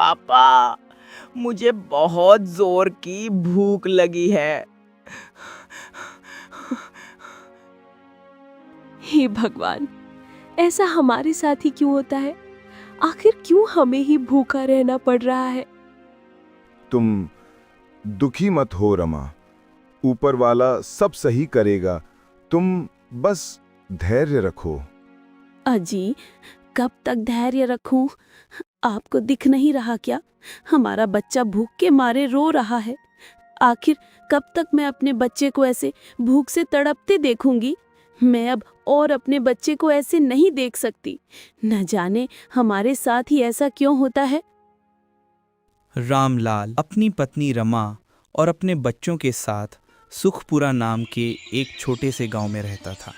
पापा, मुझे बहुत जोर की भूख लगी है। हे भगवान, ऐसा हमारे साथ ही क्यों होता है? आखिर क्यों हमें ही भूखा रहना पड़ रहा है? तुम दुखी मत हो रमा, ऊपर वाला सब सही करेगा। तुम बस धैर्य रखो। अजी, कब तक धैर्य रखूं? आपको दिख नहीं रहा क्या? हमारा बच्चा भूख के मारे रो रहा है। आखिर कब तक मैं अपने बच्चे को ऐसे भूख से तड़पते देखूंगी? मैं अब और अपने बच्चे को ऐसे नहीं देख सकती। न जाने हमारे साथ ही ऐसा क्यों होता है। रामलाल अपनी पत्नी रमा और अपने बच्चों के साथ सुखपुरा नाम के एक छोटे से गांव में रहता था।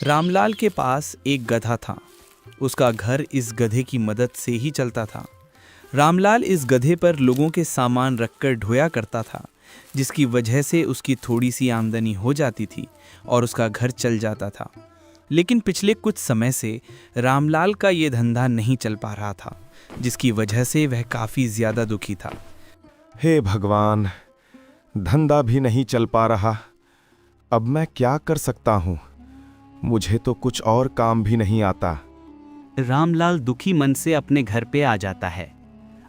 रामलाल के पास एक गधा था। उसका घर इस गधे की मदद से ही चलता था। रामलाल इस गधे पर लोगों के सामान रखकर ढोया करता था, जिसकी वजह से उसकी थोड़ी सी आमदनी हो जाती थी और उसका घर चल जाता था। लेकिन पिछले कुछ समय से रामलाल का ये धंधा नहीं चल पा रहा था, जिसकी वजह से वह काफ़ी ज़्यादा दुखी था। हे भगवान, धंधा भी नहीं चल पा रहा। अब मैं क्या कर सकता हूँ? मुझे तो कुछ और काम भी नहीं आता। रामलाल दुखी मन से अपने घर पे आ जाता है।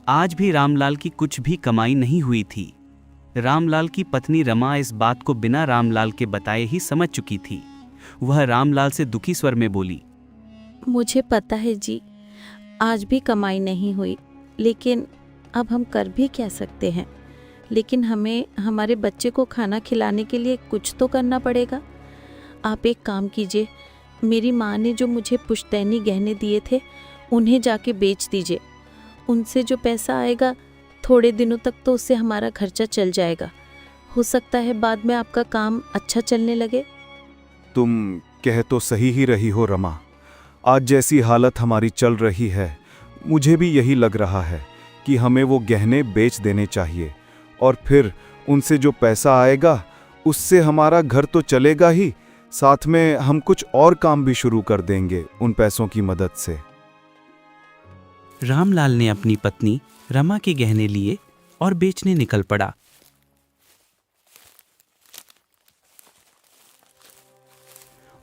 आज भी रामलाल की कुछ भी कमाई नहीं हुई थी। रामलाल की पत्नी रमा इस बात को बिना रामलाल के बताए ही समझ चुकी थी। वह रामलाल से दुखी स्वर में बोली, मुझे पता है जी, आज भी कमाई नहीं हुई, लेकिन अब हम कर भी क्या सकते हैं। लेकिन हमें हमारे बच्चे को खाना खिलाने के लिए कुछ तो करना पड़ेगा। आप एक काम कीजिए, मेरी माँ ने जो मुझे पुश्तैनी गहने दिए थे उन्हें जाके बेच दीजिए। उनसे जो पैसा आएगा थोड़े दिनों तक तो उससे हमारा खर्चा चल जाएगा। हो सकता है बाद में आपका काम अच्छा चलने लगे। तुम कह तो सही ही रही हो रमा। आज जैसी हालत हमारी चल रही है, मुझे भी यही लग रहा है कि हमें वो गहने बेच देने चाहिए, और फिर उनसे जो पैसा आएगा उससे हमारा घर तो चलेगा ही, साथ में हम कुछ और काम भी शुरू कर देंगे उन पैसों की मदद से। रामलाल ने अपनी पत्नी रमा के गहने लिए और बेचने निकल पड़ा।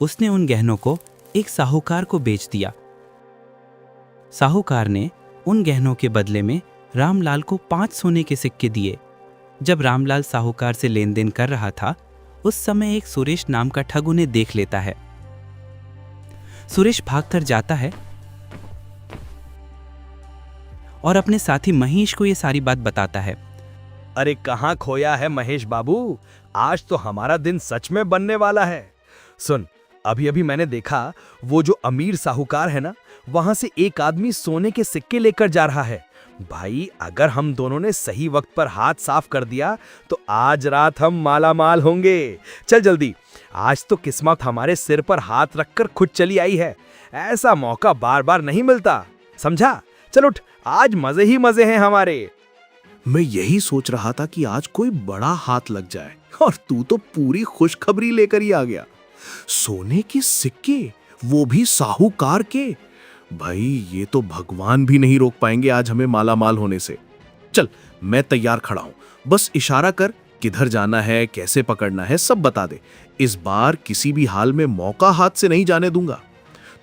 उसने उन गहनों को एक साहूकार को बेच दिया। साहूकार ने उन गहनों के बदले में रामलाल को 5 सोने के सिक्के दिए। जब रामलाल साहूकार से लेन देन कर रहा था, उस समय एक सुरेश नाम का ठग उन्हें देख लेता है। सुरेश भागकर जाता है और अपने साथी महेश को ये सारी बात बताता है। अरे कहाँ खोया है महेश बाबू, आज तो हमारा दिन सच में बनने वाला है। सुन, अभी अभी मैंने देखा, वो जो अमीर साहूकार है ना, वहां से एक आदमी सोने के सिक्के लेकर जा रहा है। भाई, अगर हम दोनों ने सही वक्त पर हाथ साफ कर दिया तो आज रात हम माला माल होंगे। चल जल्दी, आज तो किस्मत हमारे सिर पर हाथ रखकर खुद चली आई है। ऐसा मौका बार बार नहीं मिलता, समझा? चल उठ, आज मजे ही मजे हैं हमारे। मैं यही सोच रहा था कि आज कोई बड़ा हाथ लग जाए, और तू तो पूरी खुशखबरी लेकर ही आ गया। सोने के सिक्के, वो भी साहूकार के। भाई, ये तो भगवान भी नहीं रोक पाएंगे आज हमें माला माल होने से। चल, मैं तैयार खड़ा हूं, बस इशारा कर, किधर जाना है, कैसे पकड़ना है, सब बता दे। इस बार किसी भी हाल में मौका हाथ से नहीं जाने दूंगा।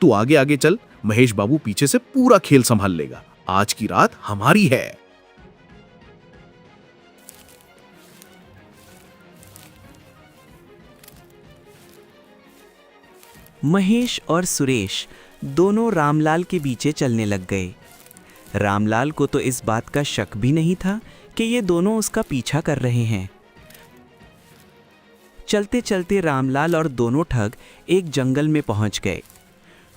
तू आगे आगे चल, महेश बाबू पीछे से पूरा खेल संभाल लेगा। आज की रात हमारी है। महेश और सुरेश दोनों रामलाल के पीछे चलने लग गए। रामलाल को तो इस बात का शक भी नहीं था कि ये दोनों उसका पीछा कर रहे हैं। चलते चलते रामलाल और दोनों ठग एक जंगल में पहुंच गए।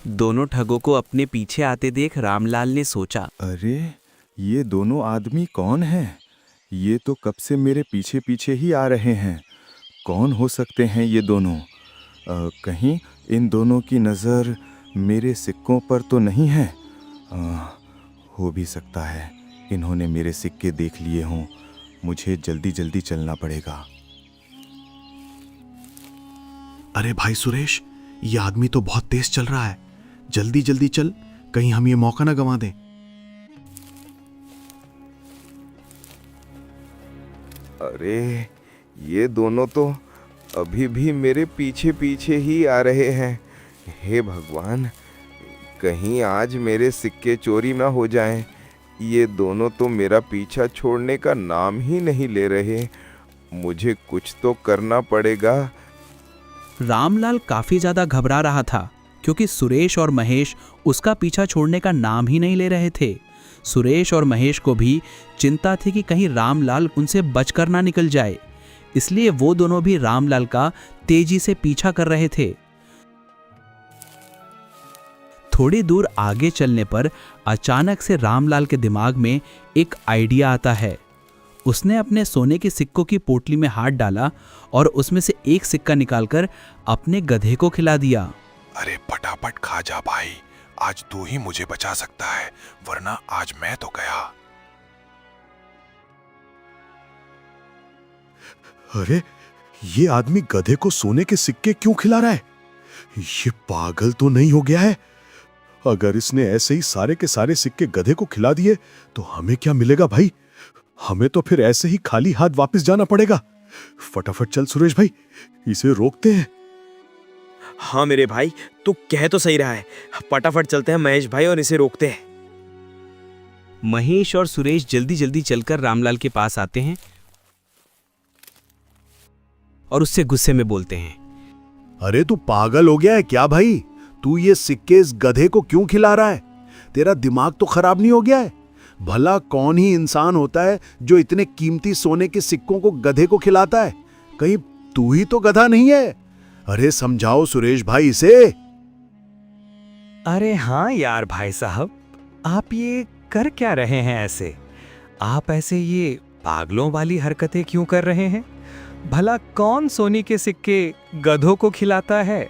दोनों ठगों को अपने पीछे आते देख रामलाल ने सोचा, अरे, ये दोनों आदमी कौन हैं? ये तो कब से मेरे पीछे पीछे ही आ रहे हैं। कौन हो सकते हैं ये दोनों? कहीं इन दोनों की नज़र मेरे सिक्कों पर तो नहीं है। हो भी सकता है इन्होंने मेरे सिक्के देख लिए हों। मुझे जल्दी जल्दी चलना पड़ेगा। अरे भाई सुरेश, ये आदमी तो बहुत तेज चल रहा है। जल्दी जल्दी चल, कहीं हम ये मौका ना गंवा दें। अरे ये दोनों तो अभी भी मेरे पीछे पीछे ही आ रहे हैं। हे भगवान, कहीं आज मेरे सिक्के चोरी ना हो जाएं। ये दोनों तो मेरा पीछा छोड़ने का नाम ही नहीं ले रहे। मुझे कुछ तो करना पड़ेगा। रामलाल काफी ज्यादा घबरा रहा था क्योंकि सुरेश और महेश उसका पीछा छोड़ने का नाम ही नहीं ले रहे थे। सुरेश और महेश को भी चिंता थी कि कहीं रामलाल उनसे बचकर ना निकल जाए, इसलिए वो दोनों भी रामलाल का तेजी से पीछा कर रहे थे। थोड़ी दूर आगे चलने पर अचानक से रामलाल के दिमाग में एक आइडिया आता है। उसने अपने सोने के सिक्कों की पोटली में हाथ डाला और उसमें से एक सिक्का निकालकर अपने गधे को खिला दिया। अरे फटाफट खा जा भाई, आज तू ही मुझे बचा सकता है, वरना आज मैं तो गया। अरे ये आदमी गधे को सोने के सिक्के क्यों खिला रहा है? ये पागल तो नहीं हो गया है? अगर इसने ऐसे ही सारे के सारे सिक्के गधे को खिला दिए तो हमें क्या मिलेगा भाई? हमें तो फिर ऐसे ही खाली हाथ वापस जाना पड़ेगा। फटाफट चल सुरेश भाई, इसे रोकते हैं। हाँ मेरे भाई, तू कह तो सही रहा है। फटाफट चलते हैं महेश भाई और इसे रोकते हैं। महेश और सुरेश जल्दी जल्दी चलकर रामलाल के पास आते हैं और उससे गुस्से में बोलते हैं। अरे तू पागल हो गया है क्या भाई? तू ये सिक्के इस गधे को क्यों खिला रहा है? तेरा दिमाग तो खराब नहीं हो गया है? भला कौन ही इंसान होता है जो इतने कीमती सोने के सिक्कों को गधे को खिलाता है? कहीं तू ही तो गधा नहीं है? अरे समझाओ सुरेश भाई इसे। अरे हाँ यार भाई साहब, आप ये कर क्या रहे हैं ऐसे? आप ऐसे ये पागलों वाली हरकतें क्यों कर रहे हैं? भला कौन सोने के सिक्के गधों को खिलाता है?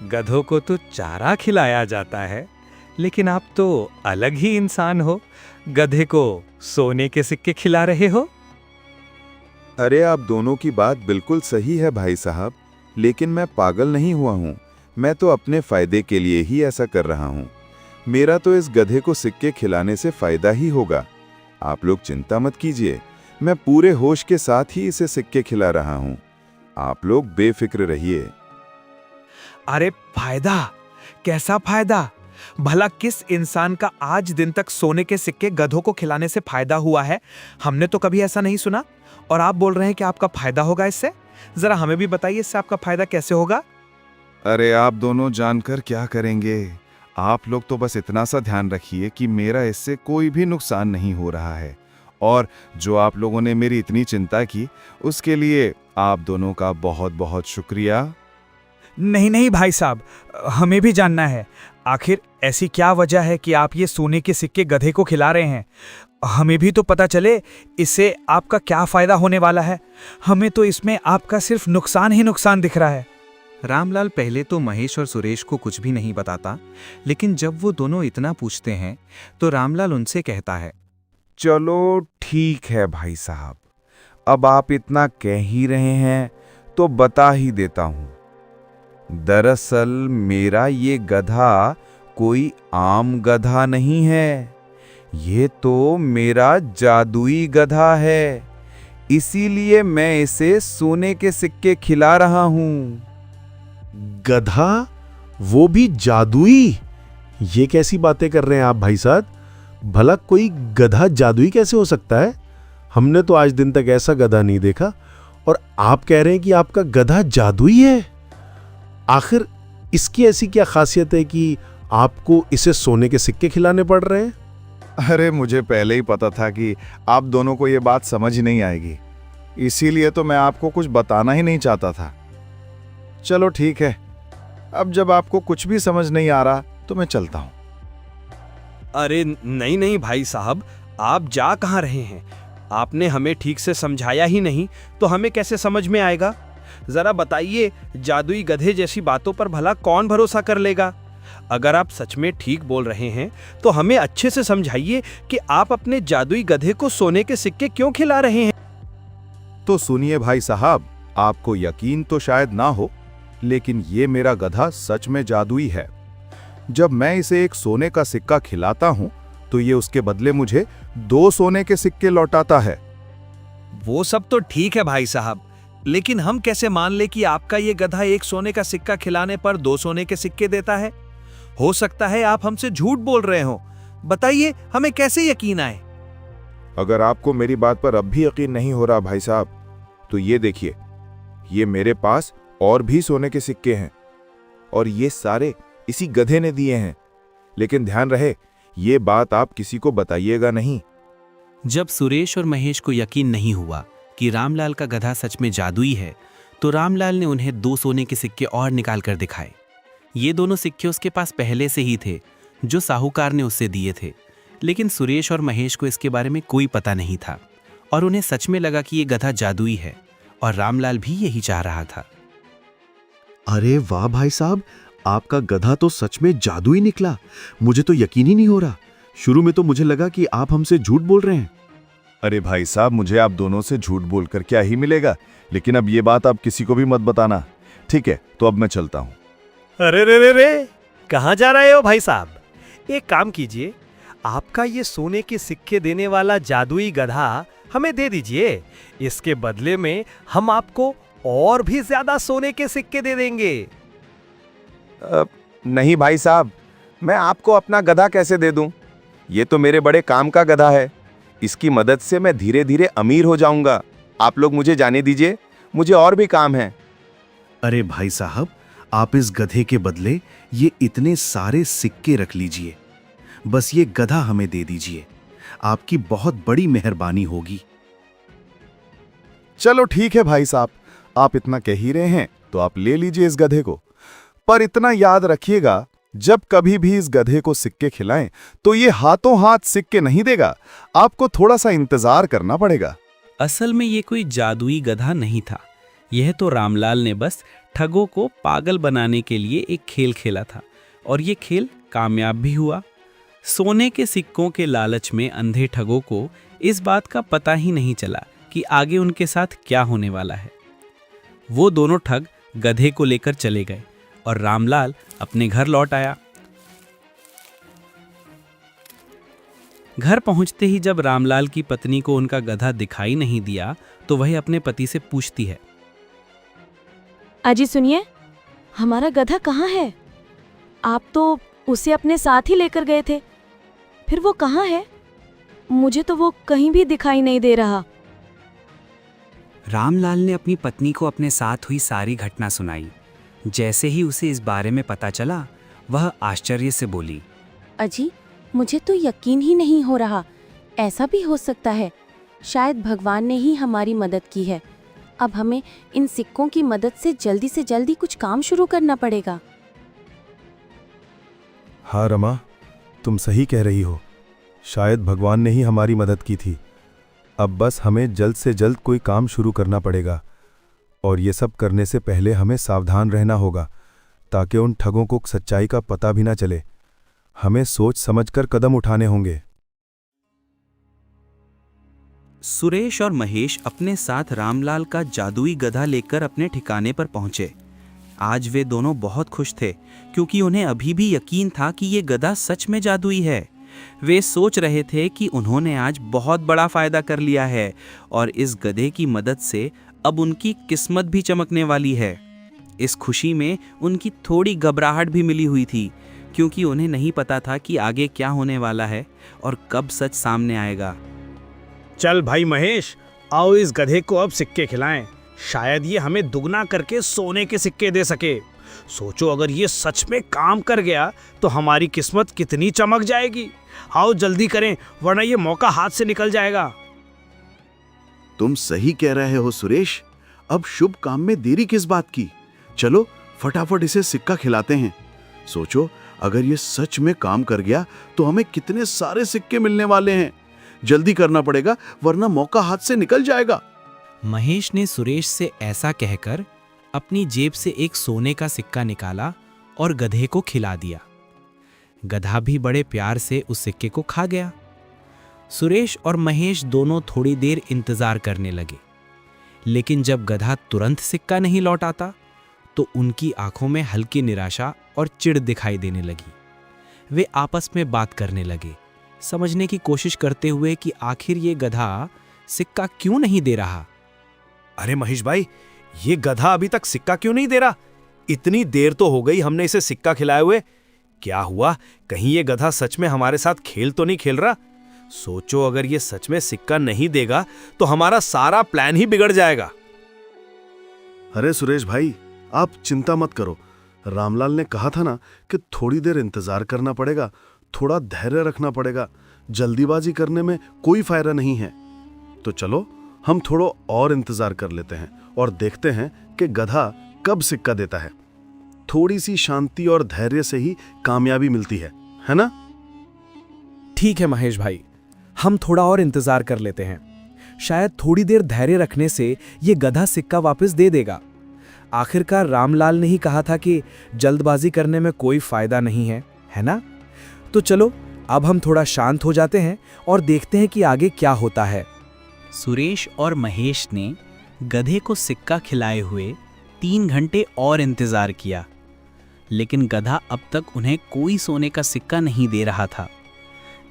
गधों को तो चारा खिलाया जाता है, लेकिन आप तो अलग ही इंसान हो, गधे को सोने के सिक्के खिला रहे हो। अरे आप दोनों की बात बिल्कुल सही है भाई साहब, लेकिन मैं पागल नहीं हुआ हूँ। मैं तो अपने फायदे के लिए ही ऐसा कर रहा हूँ। मेरा तो इस गधे को सिक्के खिलाने से फायदा ही होगा। आप लोग चिंता मत कीजिए, मैं पूरे होश के साथ ही इसे सिक्के खिला रहा हूँ। आप लोग बेफिक्र रहिए। अरे फायदा? कैसा फायदा? भला किस इंसान का आज दिन तक सोने के सिक्के गधों को खिलाने से फायदा हुआ है? हमने तो कभी ऐसा नहीं सुना। और आप बोल रहे हैं कि आपका फायदा होगा इससे? जरा हमें भी बताइए, इससे आपका फायदा कैसे होगा? अरे आप दोनों जानकर क्या करेंगे? आप लोग तो बस इतना सा ध्यान रखिए कि मेरा इससे कोई भी नुकसान नहीं हो रहा है। और जो आप लोगों ने मेरी इतनी चिंता की, उसके लिए आप दोनों का बहुत बहुत शुक्रिया। नहीं नहीं भाई साहब, हमें भी जानना है, आखिर ऐसी क्या वजह है कि आप ये सोने के सिक्के गधे को खिला रहे हैं? हमें भी तो पता चले इससे आपका क्या फायदा होने वाला है। हमें तो इसमें आपका सिर्फ नुकसान ही नुकसान दिख रहा है। रामलाल पहले तो महेश और सुरेश को कुछ भी नहीं बताता, लेकिन जब वो दोनों इतना पूछते हैं तो रामलाल उनसे कहता है, चलो ठीक है भाई साहब, अब आप इतना कह ही रहे हैं तो बता ही देता हूं। दरअसल मेरा ये गधा कोई आम गधा नहीं है, ये तो मेरा जादुई गधा है, इसीलिए मैं इसे सोने के सिक्के खिला रहा हूं। गधा? वो भी जादुई? ये कैसी बातें कर रहे हैं आप भाई साहब? भला कोई गधा जादुई कैसे हो सकता है? हमने तो आज दिन तक ऐसा गधा नहीं देखा, और आप कह रहे हैं कि आपका गधा जादुई है? आखिर इसकी ऐसी क्या खासियत है कि आपको इसे सोने के सिक्के खिलाने पड़ रहे हैं? अरे मुझे पहले ही पता था कि आप दोनों को ये बात समझ नहीं आएगी, इसीलिए तो मैं आपको कुछ बताना ही नहीं चाहता था। चलो ठीक है, अब जब आपको कुछ भी समझ नहीं आ रहा तो मैं चलता हूं। अरे नहीं नहीं भाई साहब, आप जा कहाँ रहे हैं? आपने हमें ठीक से समझाया ही नहीं तो हमें कैसे समझ में आएगा? जरा बताइए, जादुई गधे जैसी बातों पर भला कौन भरोसा कर लेगा? अगर आप सच में ठीक बोल रहे हैं तो हमें अच्छे से समझाइए कि आप अपने जादुई गधे को सोने के सिक्के क्यों खिला रहे हैं। तो सुनिए भाई साहब, आपको यकीन तो शायद ना हो, लेकिन ये मेरा गधा सच में जादुई है। जब मैं इसे एक सोने का सिक्का खिलाता हूं तो ये उसके बदले मुझे 2 सोने के सिक्के लौटाता है। वो सब तो ठीक है भाई साहब, लेकिन हम कैसे मान ले कि आपका ये गधा एक सोने का सिक्का खिलाने पर 2 सोने के सिक्के देता है? हो सकता है आप हमसे झूठ बोल रहे हो। बताइए, हमें कैसे यकीन आए? अगर आपको मेरी बात पर अब भी यकीन नहीं हो रहा भाई साहब, तो ये देखिए, ये मेरे पास और भी सोने के सिक्के हैं और ये सारे इसी गधे ने दिए हैं। लेकिन ध्यान रहे, ये बात आप किसी को बताइएगा नहीं। जब सुरेश और महेश को यकीन नहीं हुआ कि रामलाल का गधा सच में जादुई है, तो रामलाल ने उन्हें 2 सोने के सिक्के और निकाल कर दिखाए। ये दोनों सिक्के उसके पास पहले से ही थे, जो साहूकार ने उससे दिए थे। लेकिन सुरेश और महेश को इसके बारे में कोई पता नहीं था और उन्हें सच में लगा कि ये गधा जादुई है, और रामलाल भी यही चाह रहा था। अरे वाह भाई साहब, आपका गधा तो सच में जादुई निकला। मुझे तो यकीन ही नहीं हो रहा। शुरू में तो मुझे लगा कि आप हमसे झूठ बोल रहे हैं। अरे भाई साहब, मुझे आप दोनों से झूठ बोलकर क्या ही मिलेगा, लेकिन अब ये बात आप किसी को भी मत बताना, ठीक है? तो अब मैं चलता हूं। अरे रे रे रे, कहाँ जा रहे हो भाई साहब? एक काम कीजिए, आपका ये सोने के सिक्के देने वाला जादुई गधा हमें दे दीजिए। इसके बदले में हम आपको और भी ज्यादा सोने के सिक्के दे देंगे। नहीं भाई साहब, मैं आपको अपना गधा कैसे दे दूं? ये तो मेरे बड़े काम का गधा है। इसकी मदद से मैं धीरे धीरे अमीर हो जाऊंगा। आप लोग मुझे जाने दीजिए, मुझे और भी काम है। अरे भाई साहब, आप इस गधे के बदले ये इतने सारे सिक्के रख लीजिए। बस ये गधा हमें दे दीजिए, आपकी बहुत बड़ी मेहरबानी होगी। चलो ठीक है भाई साहब, आप इतना कह ही रहे हैं तो आप ले लीजिए इस गधे को। पर इतना याद रखिएगा, जब कभी भी इस गधे को सिक्के खिलाएं तो ये हाथों हाथ सिक्के नहीं देगा। आपको थोड़ा सा इंतजार करना पड़ेगा। असल में ये कोई जादुई गधा नहीं था। यह तो रामलाल ने बस ठगों को पागल बनाने के लिए एक खेल खेला था, और ये खेल कामयाब भी हुआ। सोने के सिक्कों के लालच में अंधे ठगों को इस बात का पता ही नहीं चला कि आगे उनके साथ क्या होने वाला है। वो दोनों ठग गधे को लेकर चले गए और रामलाल अपने घर लौट आया। घर पहुंचते ही जब रामलाल की पत्नी को उनका गधा दिखाई नहीं दिया, तो वह अपने पति से पूछती है, अजी सुनिए, हमारा गधा कहाँ है? आप तो उसे अपने साथ ही लेकर गए थे, फिर वो कहाँ है? मुझे तो वो कहीं भी दिखाई नहीं दे रहा। रामलाल ने अपनी पत्नी को अपने साथ हुई सारी घटना सुनाई। जैसे ही उसे इस बारे में पता चला, वह आश्चर्य से बोली, अजी, मुझे तो यकीन ही नहीं हो रहा। ऐसा भी हो सकता है, शायद भगवान ने ही हमारी मदद की है। अब हमें इन सिक्कों की मदद से जल्दी कुछ काम शुरू करना पड़ेगा। हाँ रमा, तुम सही कह रही हो। शायद भगवान ने ही हमारी मदद की थी। अब बस हमें जल्द से जल्द कोई काम शुरू करना पड़ेगा, और ये सब करने से पहले हमें सावधान रहना होगा, ताकि उन ठगों को सच्चाई का पता भी ना चले। हमें सोच समझकर कदम उठाने होंगे। सुरेश और महेश अपने साथ रामलाल का जादुई गधा लेकर अपने ठिकाने पर पहुंचे। आज वे दोनों बहुत खुश थे, क्योंकि उन्हें अभी भी यकीन था कि ये गधा सच में जादुई है। वे सोच रहे थे कि उन्होंने आज बहुत बड़ा फायदा कर लिया है, और इस गधे की मदद से अब उनकी किस्मत भी चमकने वाली है। इस खुशी में उनकी थोड़ी घबराहट भी मिली हुई थी, क्योंकि उन्हें नहीं पता था कि आगे क्या होने वाला है और कब सच सामने आएगा। चल भाई महेश, आओ इस गधे को अब सिक्के खिलाएं। शायद ये हमें दुगना करके सोने के सिक्के दे सके। सोचो, अगर ये सच में काम कर गया तो हमारी किस्मत कितनी चमक जाएगी। आओ जल्दी करें, वरना ये मौका हाथ से निकल जाएगा। तुम सही कह रहे हो सुरेश। अब शुभ काम में देरी किस बात की? चलो फटाफट इसे सिक्का खिलाते हैं। सोचो, अगर ये सच में काम कर गया तो हमें कितने सारे सिक्के मिलने वाले हैं। जल्दी करना पड़ेगा, वरना मौका हाथ से निकल जाएगा। महेश ने सुरेश से ऐसा कहकर अपनी जेब से एक सोने का सिक्का निकाला और गधे को खिला दिया। गधा भी बड़े प्यार से उस सिक्के को खा गया। सुरेश और महेश दोनों थोड़ी देर इंतजार करने लगे, लेकिन जब गधा तुरंत सिक्का नहीं लौटाता तो उनकी आंखों में हल्की निराशा और चिढ़ दिखाई देने लगी। वे आपस में बात करने लगे, समझने की कोशिश करते हुए कि आखिर ये गधा सिक्का क्यों नहीं दे रहा? अरे महेश भाई, ये गधा अभी तक सिक्का क्यों नहीं दे रहा? इतनी देर तो हो गई हमने इसे सिक्का खिलाए हुए। क्या हुआ, कहीं ये गधा सच में हमारे साथ खेल तो नहीं खेल रहा? सोचो, अगर ये सच में सिक्का नहीं देगा तो हमारा सारा प्लान ही बिगड़ जाएगा। अरे सुरेश भाई, आप चिंता मत करो। रामलाल ने कहा था ना कि थोड़ी देर इंतजार करना पड़ेगा, थोड़ा धैर्य रखना पड़ेगा। जल्दीबाजी करने में कोई फायदा नहीं है। तो चलो हम थोड़ा और इंतजार कर लेते हैं और देखते हैं कि गधा कब सिक्का देता है। थोड़ी सी शांति और धैर्य से ही कामयाबी मिलती है ना? ठीक है महेश भाई, हम थोड़ा और इंतजार कर लेते हैं। शायद थोड़ी देर धैर्य रखने से ये गधा सिक्का वापस दे देगा। आखिरकार रामलाल ने ही कहा था कि जल्दबाजी करने में कोई फायदा नहीं है ना? तो चलो अब हम थोड़ा शांत हो जाते हैं और देखते हैं कि आगे क्या होता है। सुरेश और महेश ने गधे को सिक्का खिलाए हुए 3 घंटे और इंतजार किया, लेकिन गधा अब तक उन्हें कोई सोने का सिक्का नहीं दे रहा था।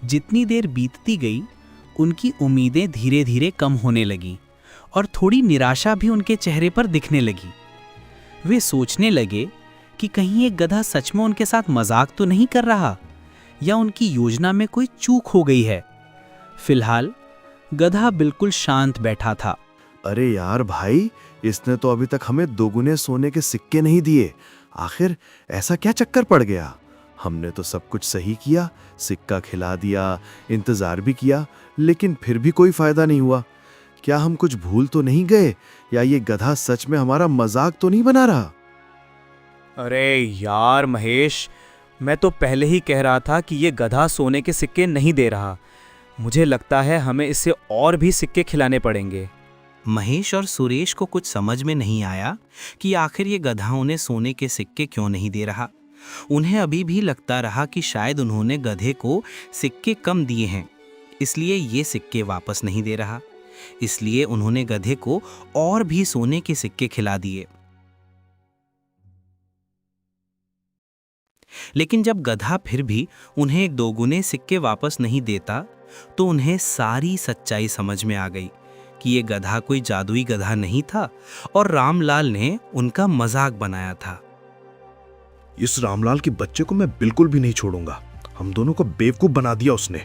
जितनी देर बीतती गई, उनकी उम्मीदें धीरे धीरे कम होने लगीं और थोड़ी निराशा भी उनके चेहरे पर दिखने लगी। वे सोचने लगे कि कहीं एक गधा सच में उनके साथ मजाक तो नहीं कर रहा, या उनकी योजना में कोई चूक हो गई है। फिलहाल गधा बिल्कुल शांत बैठा था। अरे यार भाई, इसने तो अभी तक हमें 2 गुने सोने के सिक्के नहीं दिए। आखिर ऐसा क्या चक्कर पड़ गया? हमने तो सब कुछ सही किया, सिक्का खिला दिया, इंतजार भी किया, लेकिन फिर भी कोई फायदा नहीं हुआ। क्या हम कुछ भूल तो नहीं गए, या ये गधा सच में हमारा मजाक तो नहीं बना रहा? अरे यार महेश, मैं तो पहले ही कह रहा था कि ये गधा सोने के सिक्के नहीं दे रहा। मुझे लगता है हमें इसे और भी सिक्के खिलाने पड़ेंगे। महेश और सुरेश को कुछ समझ में नहीं आया कि आखिर ये गधा उन्हें सोने के सिक्के क्यों नहीं दे रहा। उन्हें अभी भी लगता रहा कि शायद उन्होंने गधे को सिक्के कम दिए हैं, इसलिए ये सिक्के वापस नहीं दे रहा। इसलिए उन्होंने गधे को और भी सोने के सिक्के खिला दिए। लेकिन जब गधा फिर भी उन्हें 2 गुने सिक्के वापस नहीं देता, तो उन्हें सारी सच्चाई समझ में आ गई कि ये गधा कोई जादुई गधा नहीं था और रामलाल ने उनका मजाक बनाया था। इस रामलाल के बच्चे को मैं बिल्कुल भी नहीं छोड़ूंगा। हम दोनों को बेवकूफ बना दिया उसने।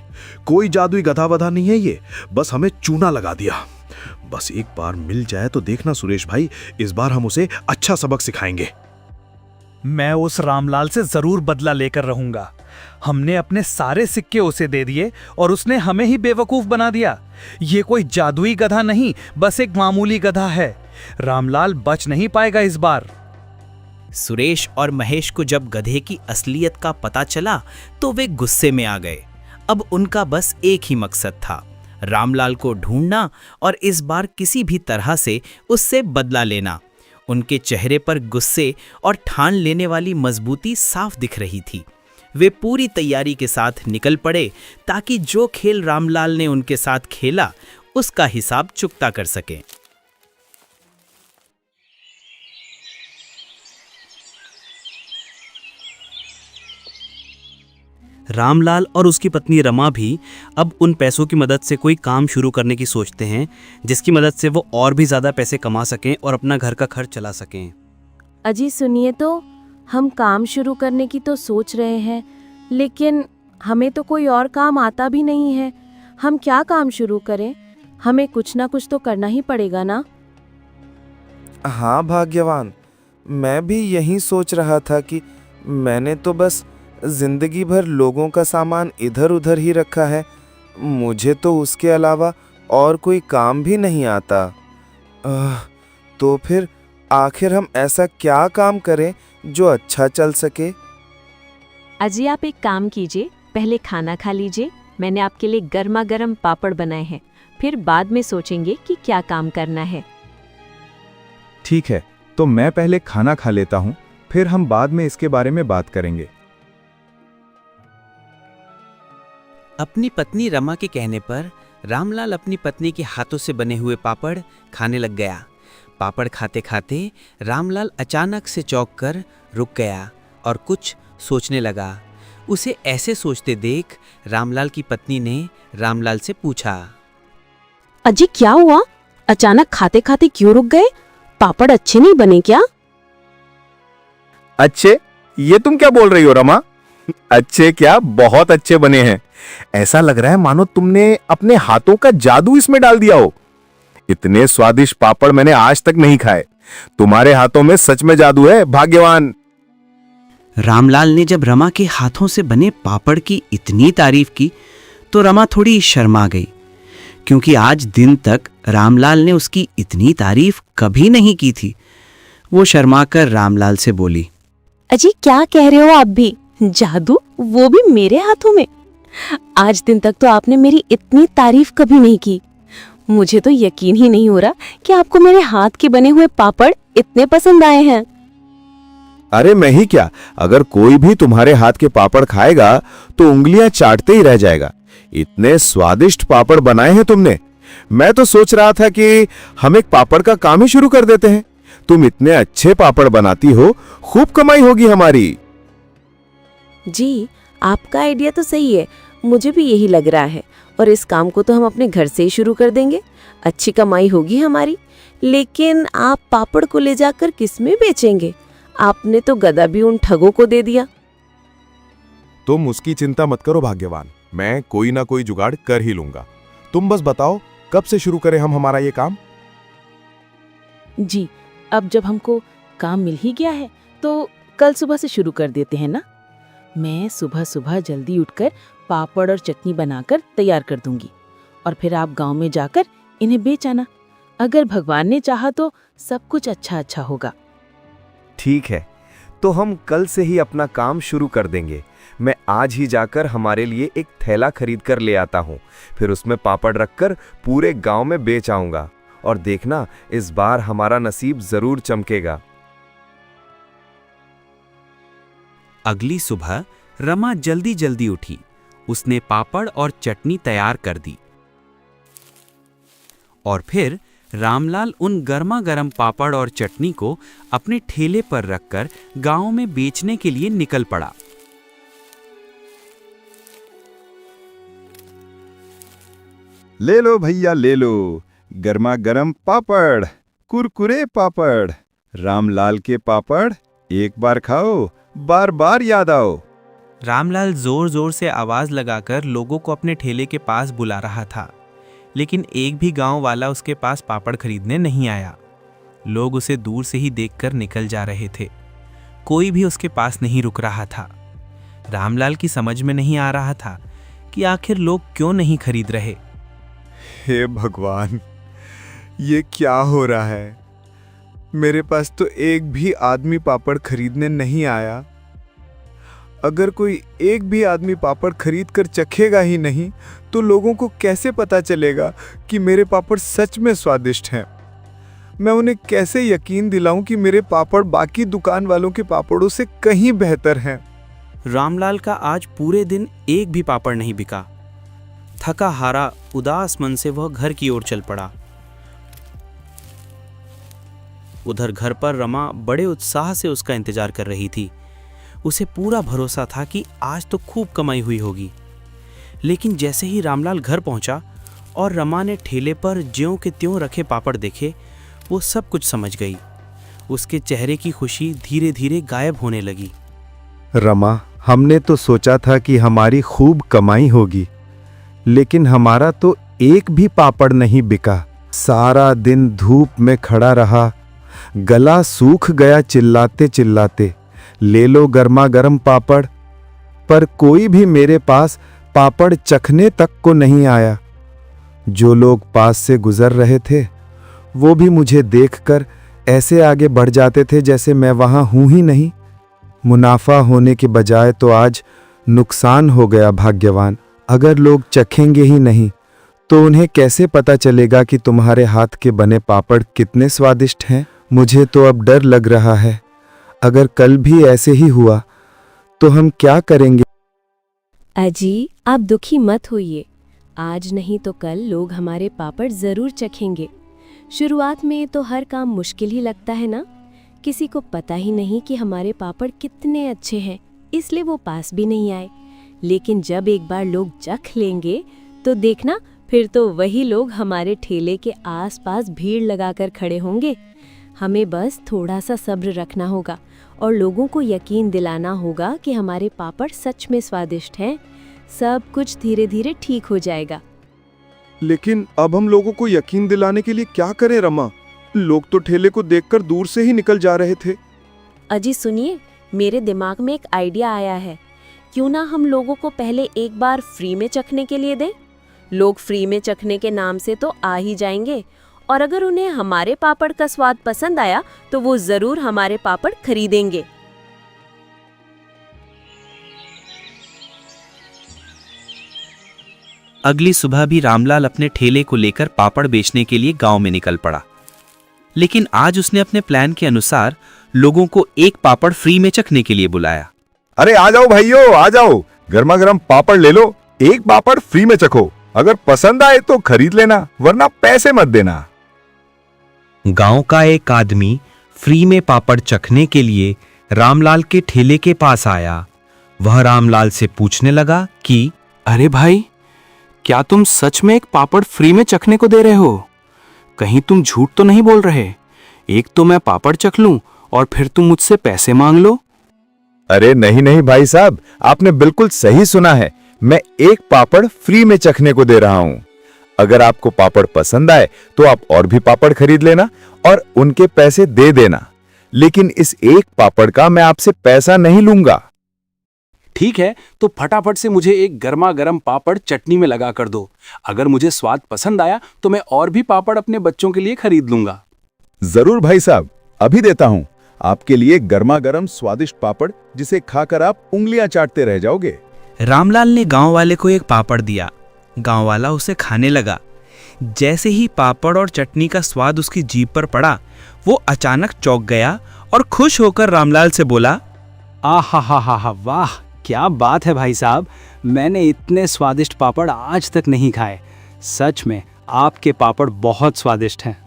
कोई जादुई गधा वधा नहीं है ये, बस हमें चूना लगा दिया। बस एक बार मिल जाए तो देखना सुरेश भाई, इस बार हम उसे अच्छा सबक सिखाएंगे। मैं उस रामलाल से जरूर बदला लेकर रहूंगा। हमने अपने सारे सिक्के उसे दे दिए और उसने हमें ही बेवकूफ बना दिया। ये कोई जादुई गधा नहीं, बस एक मामूली गधा है। रामलाल बच नहीं पाएगा इस बार। सुरेश और महेश को जब गधे की असलियत का पता चला तो वे गुस्से में आ गए। अब उनका बस एक ही मकसद था, रामलाल को ढूंढना और इस बार किसी भी तरह से उससे बदला लेना। उनके चेहरे पर गुस्से और ठान लेने वाली मजबूती साफ दिख रही थी। वे पूरी तैयारी के साथ निकल पड़े ताकि जो खेल रामलाल ने उनके साथ खेला उसका हिसाब चुकता कर सकें। रामलाल और उसकी पत्नी रमा भी अब उन पैसों की मदद से कोई काम शुरू करने की सोचते हैं, जिसकी मदद से वो और भी ज़्यादा पैसे कमा सकें और अपना घर का खर्च चला सकें। अजी सुनिए तो, हम काम शुरू करने की तो सोच रहे हैं, लेकिन हमें तो कोई और काम आता भी नहीं है। हम क्या काम शुरू करें? हमें कुछ ना कुछ तो करना ही पड़ेगा ना। हाँ भाग्यवान, मैं भी यही सोच रहा था कि मैंने तो बस जिंदगी भर लोगों का सामान इधर उधर ही रखा है। मुझे तो उसके अलावा और कोई काम भी नहीं आता। तो फिर आखिर हम ऐसा क्या काम करें जो अच्छा चल सके? अजी आप एक काम कीजिए, पहले खाना खा लीजिए। मैंने आपके लिए गर्मा गर्म पापड़ बनाए हैं, फिर बाद में सोचेंगे कि क्या काम करना है। ठीक है, तो मैं पहले खाना खा लेता हूँ, फिर हम बाद में इसके बारे में बात करेंगे। अपनी पत्नी रमा के कहने पर रामलाल अपनी पत्नी के हाथों से बने हुए पापड़ खाने लग गया। पापड़ खाते खाते रामलाल अचानक से चौंक कर रुक गया और कुछ सोचने लगा। उसे ऐसे सोचते देख रामलाल की पत्नी ने रामलाल से पूछा, अजी क्या हुआ? अचानक खाते खाते क्यों रुक गए? पापड़ अच्छे नहीं बने क्या? अच्छे? ये तुम क्या बोल रही हो रमा? अच्छे क्या, बहुत अच्छे बने हैं। ऐसा लग रहा है मानो तुमने अपने हाथों का जादू इसमें डाल दिया हो। इतने स्वादिष्ट पापड़ मैंने आज तक नहीं खाए। तुम्हारे हाथों में सच में जादू है, भाग्यवान। रामलाल ने जब रमा के हाथों से बने पापड़ की इतनी तारीफ की तो रमा थोड़ी शर्मा गई, क्योंकि आज दिन तक रामलाल ने उसकी इतनी तारीफ कभी नहीं की थी। वो शर्माकर रामलाल से बोली, अजी क्या कह रहे हो आप भी? जादू, वो भी मेरे हाथों में? आज दिन तक तो आपने मेरी इतनी तारीफ कभी नहीं की। मुझे तो यकीन ही नहीं हो रहा कि आपको मेरे हाथ के बने हुए पापड़ इतने पसंद आए हैं। अरे मैं ही क्या, अगर कोई भी तुम्हारे हाथ के पापड़ खाएगा तो उंगलियां चाटते ही रह जाएगा। इतने स्वादिष्ट पापड़ बनाए हैं तुमने। मैं तो सोच रहा था कि हम एक पापड़ का काम ही शुरू कर देते हैं। तुम इतने अच्छे पापड़ बनाती हो, खूब कमाई होगी हमारी। जी, आपका आइडिया तो सही है, मुझे भी यही लग रहा है। और इस काम को तो हम अपने घर से ही शुरू कर देंगे, अच्छी कमाई होगी हमारी। लेकिन आप पापड़ को ले जाकर किस में बेचेंगे? आपने तो गदा भी उन ठगों को दे दिया। तुम उसकी चिंता मत करो भाग्यवान, मैं कोई ना कोई जुगाड़ कर ही लूंगा। तुम बस बताओ कब से शुरू करें हम हमारा ये काम? जी, अब जब हमको काम मिल ही गया है तो कल सुबह से शुरू कर देते हैं ना। मैं सुबह सुबह जल्दी उठकर पापड़ और चटनी बनाकर तैयार कर दूंगी और फिर आप गांव में जाकर इन्हें बेच आना। अगर भगवान ने चाहा तो सब कुछ अच्छा अच्छा होगा। ठीक है, तो हम कल से ही अपना काम शुरू कर देंगे। मैं आज ही जाकर हमारे लिए एक थैला खरीद कर ले आता हूँ, फिर उसमें पापड़ रखकर पूरे गांव में बेच आऊंगा। और देखना, इस बार हमारा नसीब जरूर चमकेगा। अगली सुबह रमा जल्दी जल्दी उठी। उसने पापड़ और चटनी तैयार कर दी और फिर रामलाल उन गर्मा गर्म पापड़ और चटनी को अपने ठेले पर रखकर गांव में बेचने के लिए निकल पड़ा। ले लो भैया ले लो, गर्मा गर्म पापड़, कुरकुरे पापड़, रामलाल के पापड़। एक बार खाओ, बार बार याद आओ। रामलाल जोर जोर से आवाज लगाकर लोगों को अपने ठेले के पास बुला रहा था, लेकिन एक भी गांव वाला उसके पास पापड़ खरीदने नहीं आया। लोग उसे दूर से ही देखकर निकल जा रहे थे, कोई भी उसके पास नहीं रुक रहा था। रामलाल की समझ में नहीं आ रहा था कि आखिर लोग क्यों नहीं खरीद रहे। हे भगवान, ये क्या हो रहा है? मेरे पास तो एक भी आदमी पापड़ खरीदने नहीं आया। अगर कोई एक भी आदमी पापड़ खरीद कर चखेगा ही नहीं तो लोगों को कैसे पता चलेगा कि मेरे पापड़ सच में स्वादिष्ट हैं? मैं उन्हें कैसे यकीन दिलाऊं कि मेरे पापड़ बाकी दुकान वालों के पापड़ों से कहीं बेहतर हैं? रामलाल का आज पूरे दिन एक भी पापड़ नहीं बिका। थका हारा उदास मन से वह घर की ओर चल पड़ा। उधर घर पर रमा बड़े उत्साह से उसका इंतजार कर रही थी। उसे पूरा भरोसा था कि आज तो खूब कमाई हुई होगी। लेकिन जैसे ही रामलाल घर पहुंचा और रमा ने ठेले पर ज्यों के त्यों रखे पापड़ देखे, वो सब कुछ समझ गई। उसके चेहरे की खुशी धीरे धीरे गायब होने लगी। रमा, हमने तो सोचा था कि हमारी खूब कमाई होगी, लेकिन हमारा तो एक भी पापड़ नहीं बिका। सारा दिन धूप में खड़ा रहा, गला सूख गया चिल्लाते चिल्लाते। ले लो गर्मा गर्म पापड़, पर कोई भी मेरे पास पापड़ चखने तक को नहीं आया। जो लोग पास से गुजर रहे थे वो भी मुझे देखकर ऐसे आगे बढ़ जाते थे जैसे मैं वहां हूं ही नहीं। मुनाफा होने के बजाय तो आज नुकसान हो गया भाग्यवान। अगर लोग चखेंगे ही नहीं तो उन्हें कैसे पता चलेगा कि तुम्हारे हाथ के बने पापड़ कितने स्वादिष्ट हैं? मुझे तो अब डर लग रहा है, अगर कल भी ऐसे ही हुआ तो हम क्या करेंगे? अजी, आप दुखी मत होइए। आज नहीं तो कल लोग हमारे पापड़ जरूर चखेंगे। शुरुआत में तो हर काम मुश्किल ही लगता है ना। किसी को पता ही नहीं कि हमारे पापड़ कितने अच्छे हैं, इसलिए वो पास भी नहीं आए। लेकिन जब एक बार लोग चख लेंगे तो देखना, फिर तो वही लोग हमारे ठेले के आसपास भीड़ लगाकर खड़े होंगे। हमें बस थोड़ा सा सब्र रखना होगा और लोगों को यकीन दिलाना होगा कि हमारे पापड़ सच में स्वादिष्ट हैं। सब कुछ धीरे धीरे ठीक हो जाएगा। लेकिन अब हम लोगों को यकीन दिलाने के लिए क्या करें रमा? लोग तो ठेले को देखकर दूर से ही निकल जा रहे थे। अजी सुनिए, मेरे दिमाग में एक आइडिया आया है। क्यों ना हम लोगों को पहले एक बार फ्री में चखने के लिए दें? लोग फ्री में चखने के नाम से तो आ ही जाएंगे, और अगर उन्हें हमारे पापड़ का स्वाद पसंद आया तो वो जरूर हमारे पापड़ खरीदेंगे। अगली सुबह भी रामलाल अपने ठेले को लेकर पापड़ बेचने के लिए गांव में निकल पड़ा। लेकिन आज उसने अपने प्लान के अनुसार लोगों को एक पापड़ फ्री में चखने के लिए बुलाया। अरे आ जाओ भाइयों, आ जाओ, गर्मा गर्म पापड़ ले लो, एक पापड़ फ्री में चखो। अगर पसंद आए तो खरीद लेना, वरना पैसे मत देना। गांव का एक आदमी फ्री में पापड़ चखने के लिए रामलाल के ठेले के पास आया। वह रामलाल से पूछने लगा कि अरे भाई, क्या तुम सच में एक पापड़ फ्री में चखने को दे रहे हो? कहीं तुम झूठ तो नहीं बोल रहे? एक तो मैं पापड़ चख लूं और फिर तुम मुझसे पैसे मांग लो। अरे नहीं नहीं भाई साहब, आपने बिल्कुल सही सुना है। मैं एक पापड़ फ्री में चखने को दे रहा हूँ। अगर आपको पापड़ पसंद आए तो आप और भी पापड़ खरीद लेना और उनके पैसे दे देना। लेकिन इस एक पापड़ का मैं आपसे पैसा नहीं लूंगा। ठीक है, तो फटाफट से मुझे एक गर्मा गर्म पापड़ चटनी में लगा कर दो। अगर मुझे स्वाद पसंद आया तो मैं और भी पापड़ अपने बच्चों के लिए खरीद लूंगा। जरूर भाई साहब, अभी देता हूँ आपके लिए गर्मा गर्म स्वादिष्ट पापड़, जिसे खाकर आप उंगलियां चाटते रह जाओगे। रामलाल ने गांव वाले को एक पापड़ दिया। गांव वाला उसे खाने लगा। जैसे ही पापड़ और चटनी का स्वाद उसकी जीभ पर पड़ा, वो अचानक चौंक गया और खुश होकर रामलाल से बोला, आहा, वाह, क्या बात है भाई साहब, मैंने इतने स्वादिष्ट पापड़ आज तक नहीं खाए। सच में आपके पापड़ बहुत स्वादिष्ट हैं।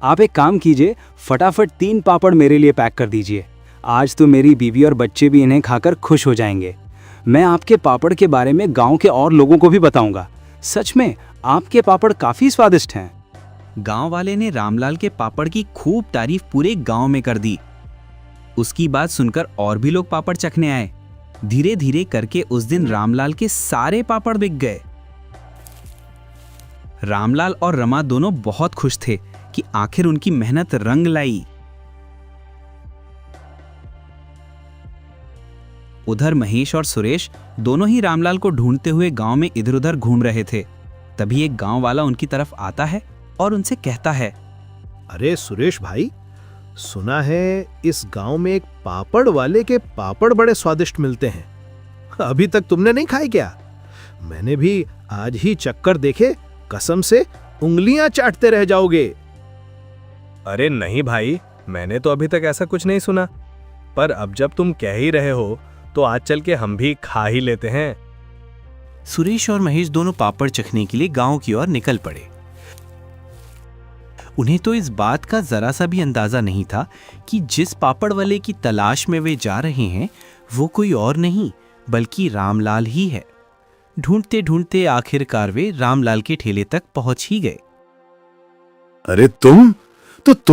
आप एक काम कीजिए, फटाफट 3 पापड़ मेरे लिए पैक कर दीजिए। आज तो मेरी बीवी और बच्चे भी इन्हें खाकर खुश हो जाएंगे। मैं आपके पापड़ के बारे में गांव के और लोगों को भी बताऊंगा। सच में आपके पापड़ काफी स्वादिष्ट हैं। गांव वाले ने रामलाल के पापड़ की खूब तारीफ पूरे गांव में कर दी। उसकी बात सुनकर और भी लोग पापड़ चखने आए। धीरे धीरे करके उस दिन रामलाल के सारे पापड़ बिक गए। रामलाल और रमा दोनों बहुत खुश थे कि आखिर उनकी मेहनत रंग लाई। उधर महेश और सुरेश दोनों ही रामलाल को ढूंढते हुए गांव में इधर उधर घूम रहे थे। तभी एक गांव वाला उनकी तरफ आता है और उनसे कहता है, अरे सुरेश भाई, सुना है इस गांव में एक पापड़ वाले के पापड़ बड़े स्वादिष्ट मिलते हैं। अभी तक तुमने नहीं खाए क्या? मैंने भी आज ही चक्कर देखे, कसम से उंगलियां चाटते रह जाओगे। अरे नहीं भाई, मैंने तो अभी तक ऐसा कुछ नहीं सुना, पर अब जब तुम कह ही रहे हो तो आज चल के हम भी खा ही लेते हैं। सुरेश और महेश दोनों पापड़ चखने के लिए गांव की ओर निकल पड़े। उन्हें तो इस बात का जरा सा भी अंदाजा नहीं था कि जिस पापड़ वाले की तलाश में वे जा रहे हैं वो कोई और नहीं बल्कि रामलाल ही है। ढूंढते ढूंढते आखिरकार वे रामलाल के ठेले तक पहुंच ही गए। अरे तुम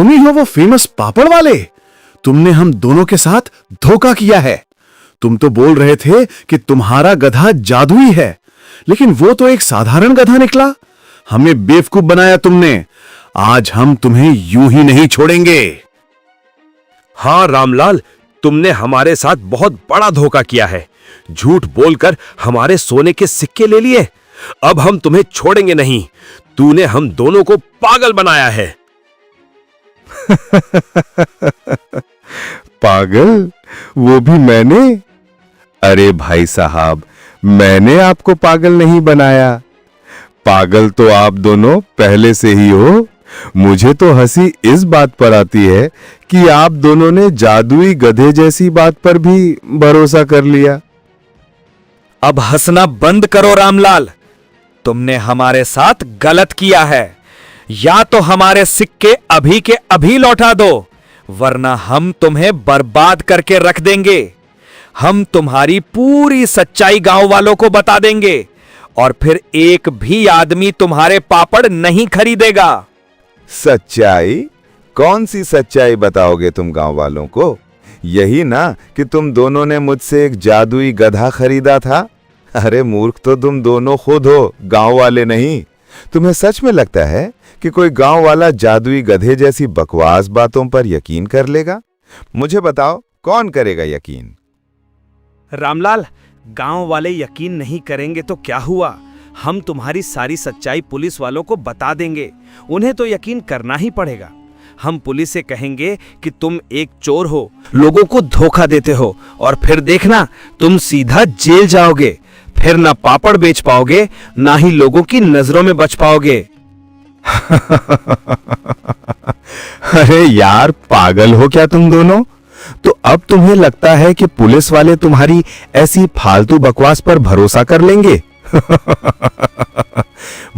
ही हो वो फेमस पापड़ वाले। तुमने हम दोनों के साथ धोखा किया है। तुम तो बोल रहे थे कि तुम्हारा गधा जादुई है, लेकिन वो तो एक साधारण गधा निकला। हमें बेवकूफ बनाया तुमने। आज हम तुम्हें यूं ही नहीं छोड़ेंगे। हाँ रामलाल, तुमने हमारे साथ बहुत बड़ा धोखा किया है। झूठ बोलकर हमारे सोने के सिक्के ले लिए। अब हम तुम्हें छोड़ेंगे नहीं। तूने हम दोनों को पागल बनाया है। पागल? वो भी मैंने? अरे भाई साहब, मैंने आपको पागल नहीं बनाया। पागल तो आप दोनों पहले से ही हो। मुझे तो हंसी इस बात पर आती है कि आप दोनों ने जादुई गधे जैसी बात पर भी भरोसा कर लिया। अब हंसना बंद करो रामलाल। तुमने हमारे साथ गलत किया है। या तो हमारे सिक्के अभी के अभी लौटा दो, वरना हम तुम्हें बर्बाद करके रख देंगे। हम तुम्हारी पूरी सच्चाई गांव वालों को बता देंगे और फिर एक भी आदमी तुम्हारे पापड़ नहीं खरीदेगा। सच्चाई? कौन सी सच्चाई बताओगे तुम गांव वालों को? यही ना कि तुम दोनों ने मुझसे एक जादुई गधा खरीदा था। अरे मूर्ख तो तुम दोनों खुद हो, गांव वाले नहीं। तुम्हें सच में लगता है कि कोई गांव वाला जादुई गधे जैसी बकवास बातों पर यकीन कर लेगा? मुझे बताओ, कौन करेगा यकीन? रामलाल, गांव वाले यकीन नहीं करेंगे तो क्या हुआ? हम तुम्हारी सारी सच्चाई पुलिस वालों को बता देंगे। उन्हें तो यकीन करना ही पड़ेगा। हम पुलिस से कहेंगे कि तुम एक चोर हो, लोगों को धोखा देते हो, और फिर देखना तुम सीधा जेल जाओगे। फिर ना पापड़ बेच पाओगे, ना ही लोगों की नजरों में बच पाओगे। अरे यार, पागल हो क्या तुम दोनों? तो अब तुम्हें लगता है कि पुलिस वाले तुम्हारी ऐसी फालतू बकवास पर भरोसा कर लेंगे?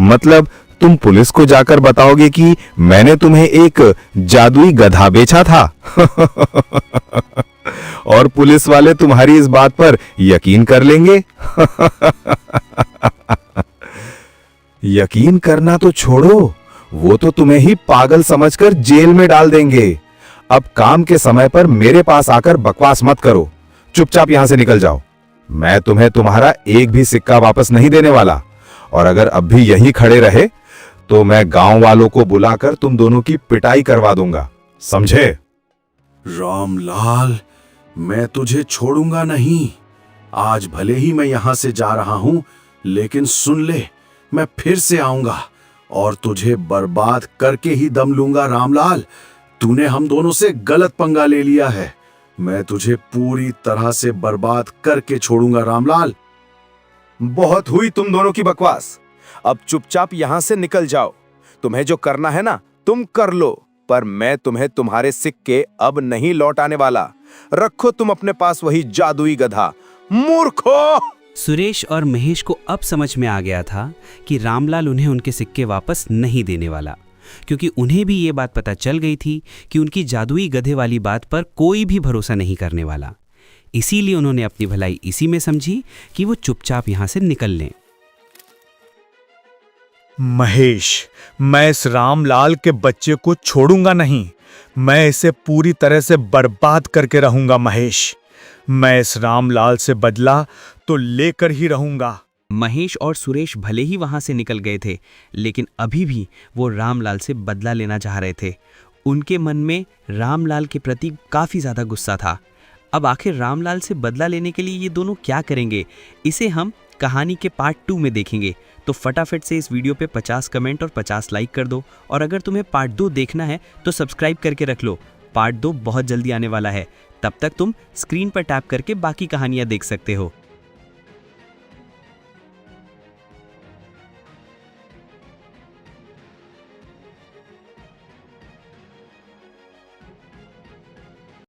मतलब तुम पुलिस को जाकर बताओगे कि मैंने तुम्हें एक जादुई गधा बेचा था? और पुलिस वाले तुम्हारी इस बात पर यकीन कर लेंगे? यकीन करना तो छोड़ो, वो तो तुम्हें ही पागल समझकर जेल में डाल देंगे। अब काम के समय पर मेरे पास आकर बकवास मत करो, चुपचाप यहां से निकल जाओ। मैं तुम्हें तुम्हारा एक भी सिक्का वापस नहीं देने वाला, और अगर अब भी यहीं खड़े रहे तो मैं गांव वालों को बुलाकर तुम दोनों की पिटाई करवा दूंगा, समझे? रामलाल, मैं तुझे छोड़ूंगा नहीं। आज भले ही मैं यहां से जा रहा हूं, लेकिन सुन ले, मैं फिर से आऊंगा और तुझे बर्बाद करके ही दम लूंगा। रामलाल, तूने हम दोनों से गलत पंगा ले लिया है। मैं तुझे पूरी तरह से बर्बाद करके छोड़ूंगा रामलाल। बहुत हुई तुम दोनों की बकवास। अब चुपचाप यहां से निकल जाओ। तुम्हें जो करना है ना, तुम कर लो, पर मैं तुम्हें तुम्हारे सिक्के अब नहीं लौटाने वाला। रखो तुम अपने पास वही जादुई गधा, मूर्खो। सुरेश और महेश को अब समझ में आ गया था कि रामलाल उन्हें उनके सिक्के वापस नहीं देने वाला, क्योंकि उन्हें भी ये बात पता चल गई थी कि उनकी जादुई गधे वाली बात पर कोई भी भरोसा नहीं करने वाला। इसीलिए उन्होंने अपनी भलाई इसी में समझी कि वो चुपचाप यहां से निकल लें। महेश, मैं इस रामलाल के बच्चे को छोड़ूंगा नहीं। मैं इसे पूरी तरह से बर्बाद करके रहूंगा महेश। मैं इस रामलाल से बदला तो लेकर ही रहूंगा। महेश और सुरेश भले ही वहां से निकल गए थे, लेकिन अभी भी वो रामलाल से बदला लेना चाह रहे थे। उनके मन में रामलाल के प्रति काफी ज्यादा गुस्सा था। अब आखिर रामलाल से बदला लेने के लिए ये दोनों क्या करेंगे, इसे हम कहानी के पार्ट 2 में देखेंगे। तो फटाफट से इस वीडियो पे 50 कमेंट और 50 लाइक कर दो, और अगर तुम्हें पार्ट 2 देखना है तो सब्सक्राइब करके रख लो। पार्ट 2 बहुत जल्दी आने वाला है। तब तक तुम स्क्रीन पर टैप करके बाकी कहानियां देख सकते हो।